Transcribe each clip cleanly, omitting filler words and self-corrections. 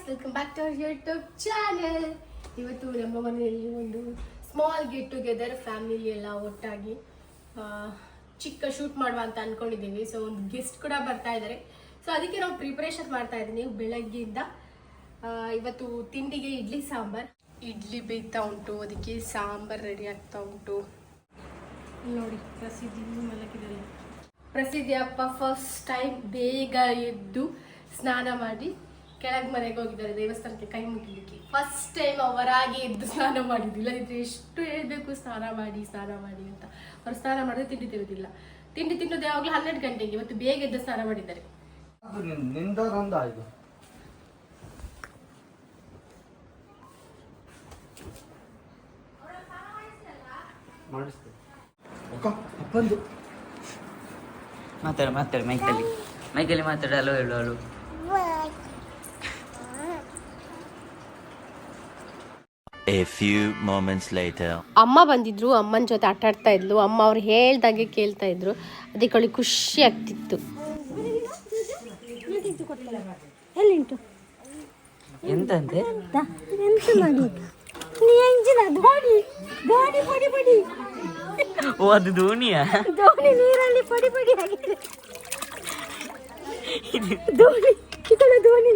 Welcome back to our YouTube channel. ಇವತ್ತು ನಮ್ಮ ಮನೆಯಲ್ಲಿ ಒಂದು ಸ್ಮಾಲ್ ಗೆಟ್ ಟುಗೆದರ್, ಫ್ಯಾಮಿಲಿ ಎಲ್ಲ ಒಟ್ಟಾಗಿ ಚಿಕ್ಕ ಶೂಟ್ ಮಾಡುವ ಅಂತ ಅನ್ಕೊಂಡಿದ್ದೀವಿ. ಸೊ ಒಂದು ಗೆಸ್ಟ್ ಕೂಡ ಬರ್ತಾ ಇದ್ದಾರೆ. ಸೊ ಅದಕ್ಕೆ ನಾವು ಪ್ರಿಪರೇಷನ್ ಮಾಡ್ತಾ ಇದ್ದೀನಿ ಬೆಳಗ್ಗೆಯಿಂದ. ಇವತ್ತು ತಿಂಡಿಗೆ ಇಡ್ಲಿ ಸಾಂಬಾರ್. ಇಡ್ಲಿ ಬೇಯ್ತಾ ಉಂಟು, ಅದಕ್ಕೆ ಸಾಂಬಾರ್ ರೆಡಿ ಆಗ್ತಾ ಉಂಟು. ನೋಡಿ ಪ್ರಸಿದ್ಧಿ ಮಲಗಿದ್ದಾರೆ. ಪ್ರಸಿದ್ಧಿ ಅಪ್ಪ ಫಸ್ಟ್ ಟೈಮ್ ಬೇಗ ಎದ್ದು ಸ್ನಾನ ಮಾಡಿ ಕೆಳಗೆ ಮನೆಗೆ ಹೋಗಿದ್ದಾರೆ ದೇವಸ್ಥಾನಕ್ಕೆ ಕೈ ಮುಗಿಲಿಕ್ಕೆ. ಫಸ್ಟ್ ಟೈಮ್ ಅವರಾಗಿ ಎದ್ದು ಸ್ನಾನ ಮಾಡಿದ್ದಿಲ್ಲ. ಇದ್ರೆ ಎಷ್ಟು ಹೇಳ್ಬೇಕು ಸ್ನಾನ ಮಾಡಿ ಅಂತ. ಅವ್ರು ಸ್ನಾನ ಮಾಡಿದ್ರೆ ತಿಂಡಿ ತಿರುವುದಿಲ್ಲ. ತಿಂಡಿ ತಿನ್ನೋದು ಯಾವಾಗಲೂ 12 ಗಂಟೆಗೆ. ಇವತ್ತು ಬೇಗ ಎದ್ದು ಸ್ನಾನ ಮಾಡಿದ್ದಾರೆ. ಮಾತಾಡ ಮೈಕಲ್ಲಿ ಮಾತಾಡಲು ಹೇಳು. A few moments later. ಅಮ್ಮ ಬಂದಿದ್ರು, ಅಮ್ಮನ ಜೊತೆ ಆಟ ಆಡ್ತಾ ಇದ್ಲು. ಅಮ್ಮ ಅವ್ರು ಹೇಳ್ದಾಗೆ ಕೇಳ್ತಾ ಇದ್ರು. ಅದಕ್ಕೆ ಅವಳಿಗೆ ಖುಷಿ ಆಗ್ತಿತ್ತು. ಎಂತಂತೆ ಓ ಅದು ದೋಣಿಯಾ? ದೋಣಿ ನೀರಲ್ಲಿ ಪಡಿ ಪಡಿ ಆಗಿದೆ. ದೋಣಿ ದೋಣಿ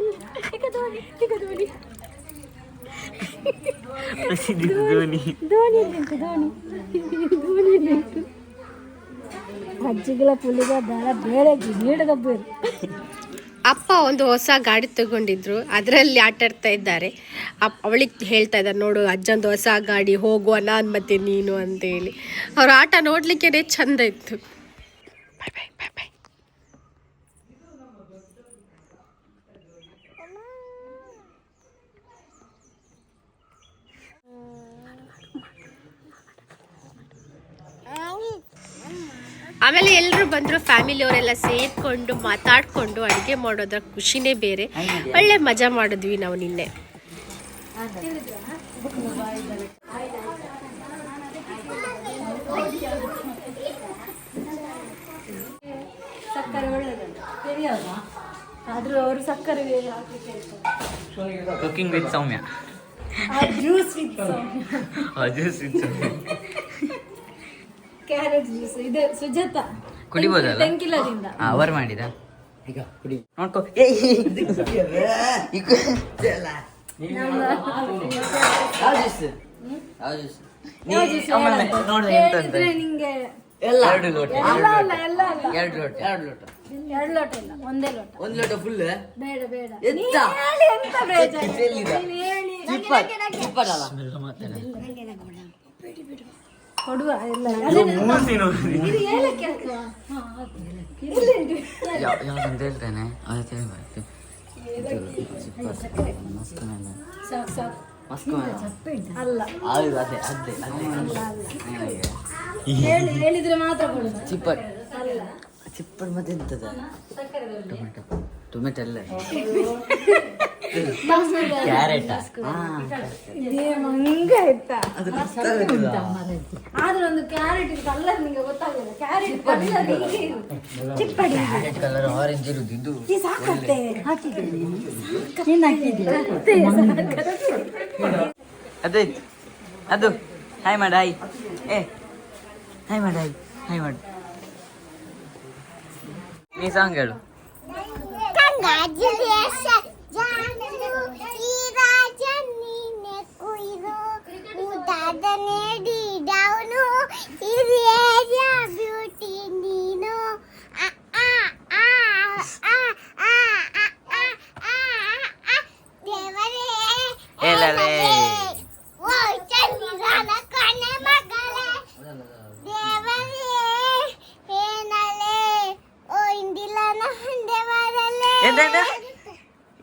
ಅಜ್ಜಿಗಳ ಪುಲಿಗ ದಾರ ಬೇರೆ ನೀಡದ ಬೇರೆ. ಅಪ್ಪ ಒಂದು ಹೊಸ ಗಾಡಿ ತಗೊಂಡಿದ್ರು, ಅದರಲ್ಲಿ ಆಟ ಆಡ್ತಾ ಇದ್ದಾರೆ. ಅವಳಿಗೆ ಹೇಳ್ತಾ ಇದ್ದಾರೆ, ನೋಡು ಅಜ್ಜಂದು ಹೊಸ ಗಾಡಿ, ಹೋಗುವ ನಾನು ಮತ್ತೆ ನೀನು ಅಂತ ಹೇಳಿ. ಅವ್ರ ಆಟ ನೋಡ್ಲಿಕ್ಕೆ ಚಂದ ಇತ್ತು. ಬಾಯ್ ಬಾಯ್ ಬಾಯ್ ಬಾಯ್. ಆಮೇಲೆ ಎಲ್ಲರೂ ಬಂದರು, ಫ್ಯಾಮಿಲಿಯವರೆಲ್ಲ ಸೇರ್ಕೊಂಡು ಮಾತಾಡಿಕೊಂಡು ಅಡುಗೆ ಮಾಡೋದ್ರ ಖುಷಿನೇ ಬೇರೆ. ಒಳ್ಳೆ ಮಜಾ ಮಾಡಿದ್ವಿ ನಾವು ನಿನ್ನೆ. ಸಕ್ಕರೆ ಒಳ್ಳೆದುಂಟು ಆದ್ರೂ ಅವರು ಸಕ್ಕರೆ cooking with Soumya. Juice with Soumya. Carrot juice ಇದೆ ಸುಜಾತ ಕುಡಿಬೋದಲ್ಲ? ತೆಂಕಿಲದಿಂದ ಅವರು ಮಾಡಿದ ಈಗ ಕುಡಿ ನೋಡ್ಕೋ. ನಿಂಗೆ ಎರಡು ಲೋಟ ಎರಡು ಲೋಟ ಇಲ್ಲ, ಒಂದೇ ಲೋಟ. ಒಂದು ಲೋಟ ಫುಲ್ ಬೇಡ ಬೇಡ ಎಂತ ಎಂತ ಕೊಡುವ ಎಲ್ಲ ಯಾವ್ದಂತ ಹೇಳ್ತೇನೆ ಹೇಳಿದ್ರೆ ಮಾತ್ರ ಚಿಪ್ಪಡ್ ಮತ್ತೆ ಎಂತದ ಟೊಮೆಟೊ ಎಲ್ಲ ಕ್ಯಾರೆಟ್ ಮಂಗ ಆಯ್ತಾ. ಆದ್ರೆ ಒಂದು ಕ್ಯಾರೆಟ್ ಕಲರ್ ನಿಂಗೆ ಗೊತ್ತಾಗಲ್ಲ. ಕ್ಯಾರೆಟ್ ಕ್ಯಾರೆಟ್ ಕಲರ್ ಆರೆಂಜ್ ಇರುದು ಇದು ಸಾಕತ್ತೆ ಅದೇ ಅದು ಹಾಯ್ ಮಾಡ ಹಾಯ್ ಹಾಯ್ ಮಾಡ ಹಾಯ್ ಮಾಡು. ನೀ ಸಾಂಗ್ ಹೇಳು.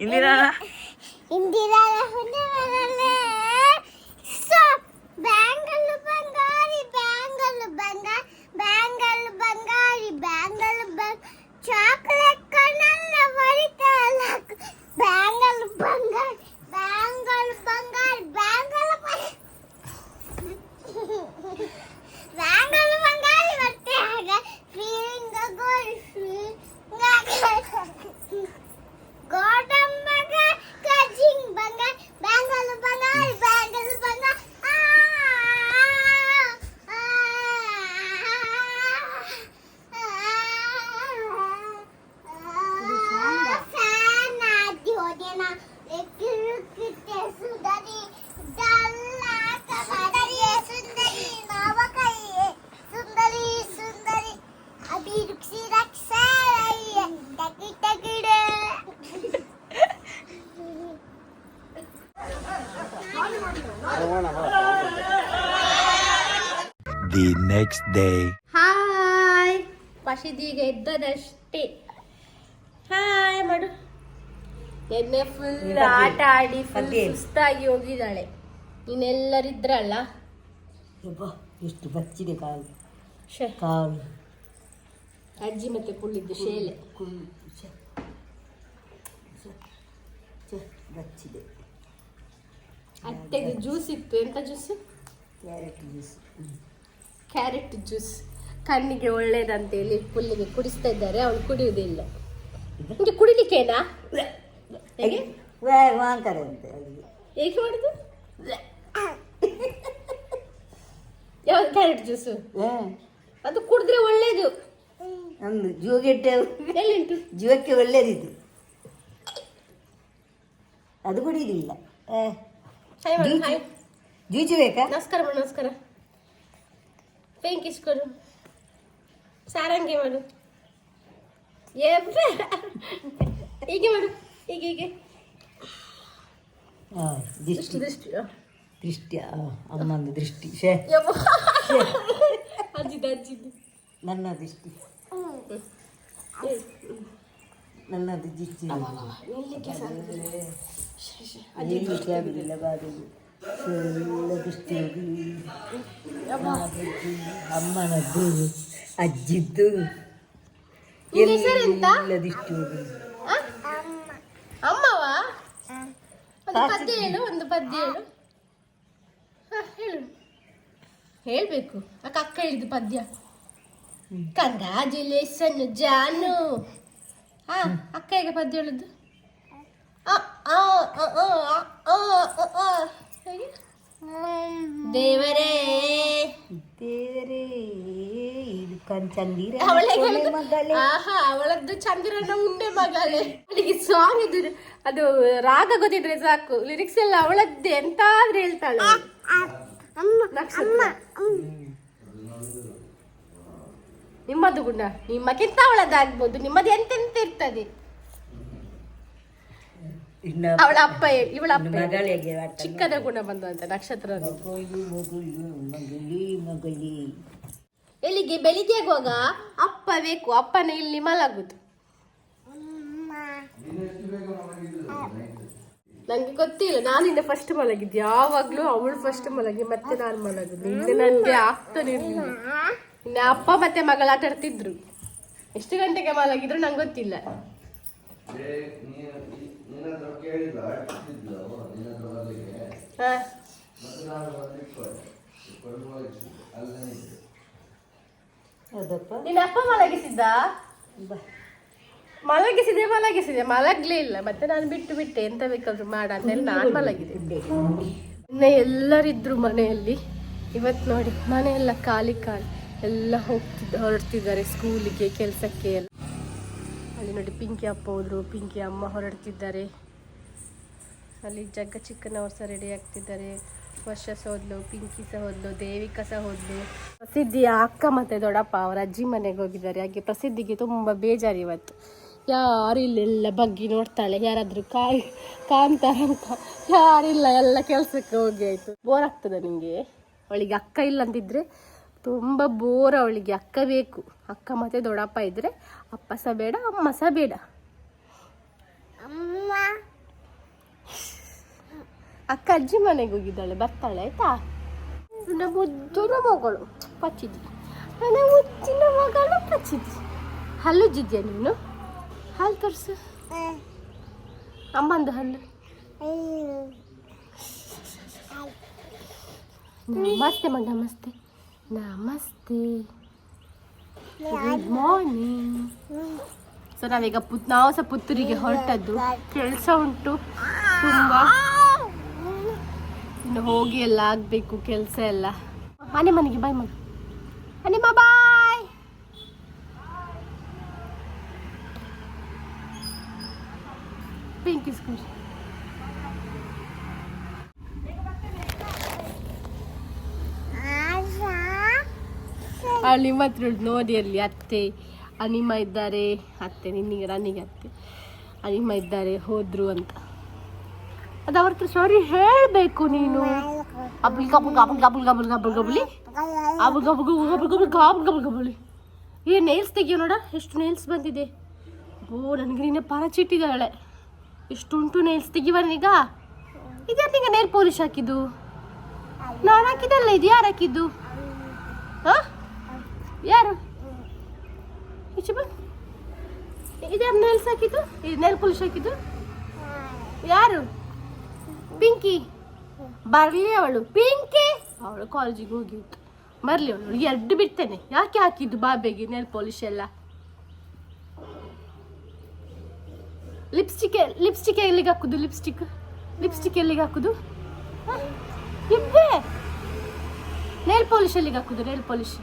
ಇಂದಿರಾ ಚಾಕ್ಲೇಟ್ ಕಣ್ಣಲ್ಲ ಬರಿತಲ್ಲ. ಬ್ಯಾಂಗಲ್ ಬಂಗಾರ ಬ್ಯಾಂಗಲ್ ಬಂಗಾರ ಬ್ಯಾಂಗಲ್ ಬ್ಯಾಂಗಲ್ ಬಂಗಾರಿ ಬರ್ತೇ ಆಗ ಫೀಲಿಂಗ್ ಗೋಲ್ಡ್ ಗೋಡಂಬಗ ಕಜಿಂಗ್ The next day. ಹಾಯ್ ಪಶಿದೀಗ ಎದ್ದದಷ್ಟೇ. ಹಾಯ್ ಮಾಡು. ಎಣ್ಣೆ ಫುಲ್ ಆಟ ಆಡಿ ಫುಲ್ ಸುಸ್ತಾಗಿ ಹೋಗಿದ್ದಾಳೆ. ನೀನೆಲ್ಲರಿದ್ರಲ್ಲ, ಎಷ್ಟು ಬಚ್ಚಿದೆ ಕಾಲು ಶೇ ಕಾಲು ಅಜ್ಜಿ ಮತ್ತೆ ಕುಳ್ಳಿದ್ದು ಶೇಲೆ ಬಚ್ಚಿದೆ. ಅತ್ತೆಗೆ ಜ್ಯೂಸ್ ಇತ್ತು. ಎಂತ juice? Carrot juice. Carrot juice ಕಣ್ಣಿಗೆ ಒಳ್ಳೇದಂತೇಳಿ ಪುಲ್ಲಿಗೆ ಕುಡಿಸ್ತಾ ಇದ್ದಾರೆ. ಅವಳು ಕುಡಿಯುವುದಿಲ್ಲ. ನಿಮಗೆ ಕುಡಿಲಿಕ್ಕೇನಾ? ಹೇಗೆ ಮಾಂಕರೆ ಅಂತೆ ಅಲ್ಲಿಗೆ. ಹೇಗೆ ಮಾಡುದು? ಯಾವ್ದು ಕ್ಯಾರೆಟ್ ಜ್ಯೂಸು? ಅದು ಕುಡಿದ್ರೆ ಒಳ್ಳೇದು. ನಮ್ದು ಜೀವಗೆಟ್ಟೆ ಎಲ್ಲಿಂಟು? ಜೀವಕ್ಕೆ ಒಳ್ಳೇದಿದ್ದು ಅದು ಕುಡಿಯುವುದಿಲ್ಲ. ಹಾಯ್ ಮಾಡು, ಹಾಯ್. ಜೂಜು ಬೇಕಾ? ನಮಸ್ಕಾರ ಮಾಡು, ನಮಸ್ಕಾರ. ಬೆಂಕಿ ಇಸ್ಕೊಡು. ಸಾರಂಗೆ ಮಾಡು. ಹೀಗೆ ಮಾಡು, ಹೀಗೆ ಹೀಗೆ. ದೃಷ್ಟಿ ದೃಷ್ಟಿ ದೃಷ್ಟಿ ಅಮ್ಮಂದು ದೃಷ್ಟಿ. ಶೇ ಅಜ್ಜಿದ್ದು ಅಜ್ಜಿದ್ದು ನನ್ನ ದೃಷ್ಟಿ ನನ್ನದು ಜಿಚ್ಚಿ ಎಲ್ಲಿಕ್ಕೆ ಆಗುದಿಲ್ಲ ಬಾಗಿಲು ಎಲ್ಲ ದೃಷ್ಟಿ ಅಮ್ಮನದ್ದು ಅಜ್ಜಿದ್ದು ಎಲ್ಲ ದೃಷ್ಟಿ ಹೋಗುದು. ಅಮ್ಮವ ಒಂದು ಪದ್ಯ ಹೇಳು, ಒಂದು ಪದ್ಯ ಹೇಳು. ಹೇಳು. ಹೇಳ್ಬೇಕು. ಅಕ್ಕ ಹೇಳಿದ್ದು ಪದ್ಯ. ಕಂಗ್ರಾಜುಲೇಷನ್ ಜಾನು. ಹಾ, ಅಕ್ಕ ಹೇಗೆ ಪದ್ಯ ಹೇಳುದು? ದೇವರೇ ದೇವರೇ ಇದು ಚಂದಿರ ಆಹಾ, ಅವಳದ್ದು ಚಂದಿರನ ಉಂಡೆ ಮಗಳೇ. ಅವಳಿಗೆ ಸಾಂಗ್ ಇದು, ಅದು ರಾಗ ಗೊತ್ತಿದ್ರೆ ಸಾಕು, ಲಿರಿಕ್ಸ್ ಎಲ್ಲ ಅವಳದ್ದೇ. ಎಂತಾದ್ರೂ ಹೇಳ್ತಾಳೆ. ನಿಮ್ಮದು ಗುಣ ನಿಮ್ಮಕ್ಕಿಂತ ಅವಳದ್ದಾಗ್ಬೋದು. ನಿಮ್ಮದು ಎಂತೆಂತ ಇರ್ತದೆ. ಅವಳ ಅಪ್ಪ ಇವಳ ಅಪ್ಪ ಚಿಕ್ಕದ ಗುಣ ಬಂದಂತ ನಕ್ಷತ್ರ. ಎಲ್ಲಿಗೆ? ಬೆಳಿಗ್ಗೆ ಆಗುವಾಗ ಅಪ್ಪ ಬೇಕು. ಅಪ್ಪನ ಇಲ್ಲಿ ಮಲಗುದು. ನಂಗೆ ಗೊತ್ತಿಲ್ಲ, ನಾನಿನ್ನ ಫಸ್ಟ್ ಮಲಗಿದ್ದು. ಯಾವಾಗ್ಲೂ ಅವಳು ಫಸ್ಟ್ ಮಲಗಿ ಮತ್ತೆ ನಾನು ಮಲಗುದು. ಇನ್ನು ನನ್ಗೆ ಆಗ್ತಾನೆ ಇರ್ಲಿಲ್ಲ. ಇನ್ನು ಅಪ್ಪ ಮತ್ತೆ ಮಗಳು ಆಟ ಆಡ್ತಿದ್ರು. ಎಷ್ಟು ಗಂಟೆಗೆ ಮಲಗಿದ್ರು ನಂಗೆ ಗೊತ್ತಿಲ್ಲ. ನಿನ್ನ ಅಪ್ಪ ಮಲಗಿಸಿದ್ದ? ಮಲಗಿಸಿದೆ ಮಲಗ್ಲೇ ಇಲ್ಲ. ಮತ್ತೆ ನಾನು ಬಿಟ್ಟೆ. ಎಂತ ಬೇಕಾದ್ರು ಮಾಡ ಅಂತ ಹೇಳಿ ನಾನು ಮಲಗಿದೆ. ಇನ್ನ ಎಲ್ಲರಿದ್ರು ಮನೆಯಲ್ಲಿ. ಇವತ್ತು ನೋಡಿ ಮನೆಯೆಲ್ಲ ಖಾಲಿ ಎಲ್ಲ ಹೊರಡ್ತಿದ್ದಾರೆ ಸ್ಕೂಲಿಗೆ, ಕೆಲಸಕ್ಕೆ ಎಲ್ಲ. ಅಲ್ಲಿ ನೋಡಿ ಪಿಂಕಿ ಅಪ್ಪ ಹೋದ್ರು, ಪಿಂಕಿ ಅಮ್ಮ ಹೊರಡ್ತಿದ್ದಾರೆ. ಅಲ್ಲಿ ಜಗ್ಗ ಚಿಕ್ಕನವ್ರು ಸಹ ರೆಡಿ ಆಗ್ತಿದ್ದಾರೆ. ವರ್ಷ ಸಹ ಹೋದ್ಲು, ಪಿಂಕಿ ಸಹ ಹೋದ್ಲು, ದೇವಿಕಾ ಸಹ ಹೋದ್ಲು. ಪ್ರಸಿದ್ಧಿಯ ಅಕ್ಕ ಮತ್ತೆ ದೊಡ್ಡಪ್ಪ ಅವರ ಅಜ್ಜಿ ಮನೆಗೆ ಹೋಗಿದ್ದಾರೆ. ಹಾಗೆ ಪ್ರಸಿದ್ಧಿಗೆ ತುಂಬ ಬೇಜಾರು ಇವತ್ತು. ಯಾರು ಇಲ್ಲೆಲ್ಲ ಬಗ್ಗಿ ನೋಡ್ತಾಳೆ. ಯಾರಾದರೂ ಕಾಣ್ತಾರಂತ ಯಾರಿಲ್ಲ. ಎಲ್ಲ ಕೆಲಸಕ್ಕೆ ಹೋಗಿ ಆಯಿತು. ಬೋರ್ ಆಗ್ತದೆ ನಿಮಗೆ? ಅವಳಿಗೆ ಅಕ್ಕ ಇಲ್ಲ ಅಂತಿದ್ರೆ ತುಂಬ ಬೋರ್. ಅವಳಿಗೆ ಅಕ್ಕ ಬೇಕು. ಅಕ್ಕ ಮತ್ತೆ ದೊಡ್ಡಪ್ಪ ಇದ್ರೆ ಅಪ್ಪ ಸಹ ಬೇಡ, ಅಮ್ಮ ಸಹ ಬೇಡ. ಅಕ್ಕ ಅಜ್ಜಿ ಮನೆಗೆ ಹೋಗಿದ್ದಾಳೆ, ಬರ್ತಾಳೆ ಆಯ್ತಾ? ನನ್ನ ಮುದ್ದಿನ ಮಗಳು ಪಚ್ಚಿದ್ದಿ, ನನ್ನ ಮುದ್ದಿನ ಮಗಳು ಪಚ್ಚಿದ್ದಿ. ಹಲ್ಲುಜ್ಜಿದ್ಯಾ ನೀನು? ಹಾಲು ತೋರಿಸು, ಅಮ್ಮಂದು ಹಲ್ಲು. ನಮಸ್ತೆ ಮಗ, ನಮಸ್ತೆ ನಮಸ್ತೆ, ಗುಡ್ ಮಾರ್ನಿಂಗ್. ಸೊ ನಾವೀಗ ನಾವು ಸಹ ಪುತ್ತೂರಿಗೆ ಹೊರಟದ್ದು. ಕೆಲಸ ಉಂಟು ತುಂಬ, ಇನ್ನು ಹೋಗಿ ಎಲ್ಲ ಆಗಬೇಕು ಕೆಲಸ ಎಲ್ಲ. ಮನೆಗೆ ಬಾಯ್ ಮಗ, ಬಾಯ್. ಪಿಂಕಿ ಸ್ಕೂಲ್ ಅಲ್ಲಿ ಮಾತ್ರ ನೋಡಿ. ಅಲ್ಲಿ ಅತ್ತೆ ಅನಿಮ ಇದ್ದಾರೆ. ಅತ್ತೆ ನಿನ್ನಿಗೆ ರನ್ನಿಗೆ ಅತ್ತೆ ಅನಿಮ ಇದ್ದಾರೆ, ಹೋದ್ರು ಅಂತ. ಅದು ಅವ್ರ ಹತ್ರ ಸಾರಿ ಹೇಳಬೇಕು ನೀನು. ಅಬುಲ್ ಗಬುಲ್ ಗಬುಲ್ ಗಬುಲ್ ಗಬುಲ್ ಗಬುಲ್ ಗಬುಲಿ ಅಬುಲ್ ಗಬುಲ್ ಗಬುಲ್ ಗಬುಲ್ ಗಬುಲ್ ಗಬುಲ್ ಗಬುಲ್ ಗಬುಲಿ. ಏ ನೇಲ್ಸ್ ತೆಗಿಯೋ ನೋಡ, ಎಷ್ಟು ನೇಲ್ಸ್ ಬಂದಿದೆ. ಓ ನನಗೆ ನೀನೆ ಪಾರಚಿಟ್ಟಿದ್ದಾಳೆ. ಎಷ್ಟುಂಟು ನೇಲ್ಸ್ ತೆಗಿವನೀಗ. ಇದ್ಯಾರು ನಿಂಗೆ ನೇಲ್ ಪಾಲಿಶ್ ಹಾಕಿದ್ದು? ನಾನು ಹಾಕಿದ್ದಲ್ಲ, ಇದು ಯಾರು ಹಾಕಿದ್ದು? ಹಾಂ ಯಾರು? ಈಚೆ ಬಾ. ಇದ್ಯಾರು ನೇಲ್ಸ್ ಹಾಕಿದ್ದು? ಇದು ನೇಲ್ ಪಾಲಿಶ್ ಹಾಕಿದ್ದು ಯಾರು? ಪಿಂಕಿ. ಬರಲಿ ಅವಳು ಪಿಂಕಿ. ಅವಳು ಕಾಲೇಜಿಗೆ ಹೋಗಿ ಬರಲಿ ಅವಳು. ಎರಡು ಬಿಡ್ತೇನೆ. ಯಾಕೆ ಹಾಕಿದ್ದು ಬಾಬೆಗೆ ನೇಲ್ ಪಾಲಿಶ್ ಎಲ್ಲ? ಲಿಪ್ಸ್ಟಿಕ್ ಎಲ್ಲಿಗೆ ಹಾಕುದು? ಲಿಪ್ಸ್ಟಿಕ್ ಎಲ್ಲಿಗೆ ಹಾಕುದು? ಇಬ್ಬೇ ನೇಲ್ ಪಾಲಿಶ್ ಎಲ್ಲಿಗೆ ಹಾಕುದು? ನೇಲ್ ಪಾಲಿಶ್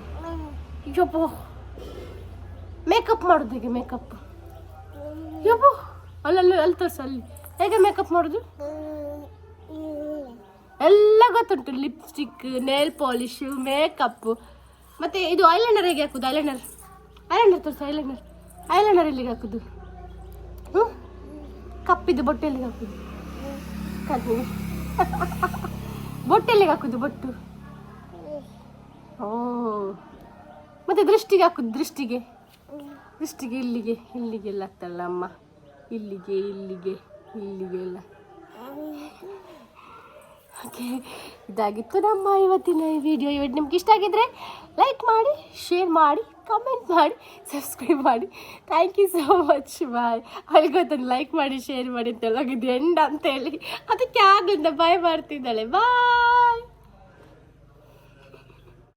ಯಪ್ಪೋ. ಮೇಕಪ್ ಮಾಡೋದು ಹೇಗೆ? ಮೇಕಪ್ ಯಪ್ಪೋ ಅಲ್ಲಿ ತೋರಿಸು. ಅಲ್ಲಿ ಹೇಗೆ ಮೇಕಪ್ ಮಾಡೋದು ಎಲ್ಲ ಗೊತ್ತುಂಟು. Lipstick, nail polish, makeup. ಮತ್ತು ಇದು ಐಲೈನರ್ ಹೇಗೆ ಹಾಕುದು? ಐಲೈನರ್ ತೋರಿಸು. ಐಲೈನರ್ ಎಲ್ಲಿಗೆ ಹಾಕುದು? ಹ್ಞೂ ಕಪ್ಪಿದ್ದು ಬೊಟ್ಟು ಎಲ್ಲಿಗೆ ಹಾಕುದು? ಕಣ್ಣು ಬೊಟ್ಟು ಎಲ್ಲಿಗೆ ಹಾಕುದು? ಬೊಟ್ಟು ಓ. ಮತ್ತು ದೃಷ್ಟಿಗೆ ಹಾಕುದು? ದೃಷ್ಟಿಗೆ ಇಲ್ಲಿಗೆಲ್ಲ ಆಗ್ತಲ್ಲ ಅಮ್ಮ. ಇಲ್ಲಿಗೆ ಎಲ್ಲ. ಓಕೆ, ಇದಾಗಿತ್ತು ನಮ್ಮ ಇವತ್ತಿನ ಈ ವಿಡಿಯೋ. ನಿಮ್ಗೆ ಇಷ್ಟ ಆಗಿದ್ರೆ ಲೈಕ್ ಮಾಡಿ, ಶೇರ್ ಮಾಡಿ, ಕಮೆಂಟ್ ಮಾಡಿ, ಸಬ್ಸ್ಕ್ರೈಬ್ ಮಾಡಿ. Thank you so much. Bye. ಅಲ್ಲಿ ಗೊತ್ತಂದು ಲೈಕ್ ಮಾಡಿ, ಶೇರ್ ಮಾಡಿ ಅಂತ ಹೋಗಿದ್ದು ಎಂಡ್ ಅಂತೇಳಿ ಅದಕ್ಕೆ ಆಗಲಿಂದ ಬಾಯ್ ಮಾಡ್ತಿದ್ದಾಳೆ. ಬಾಯ್.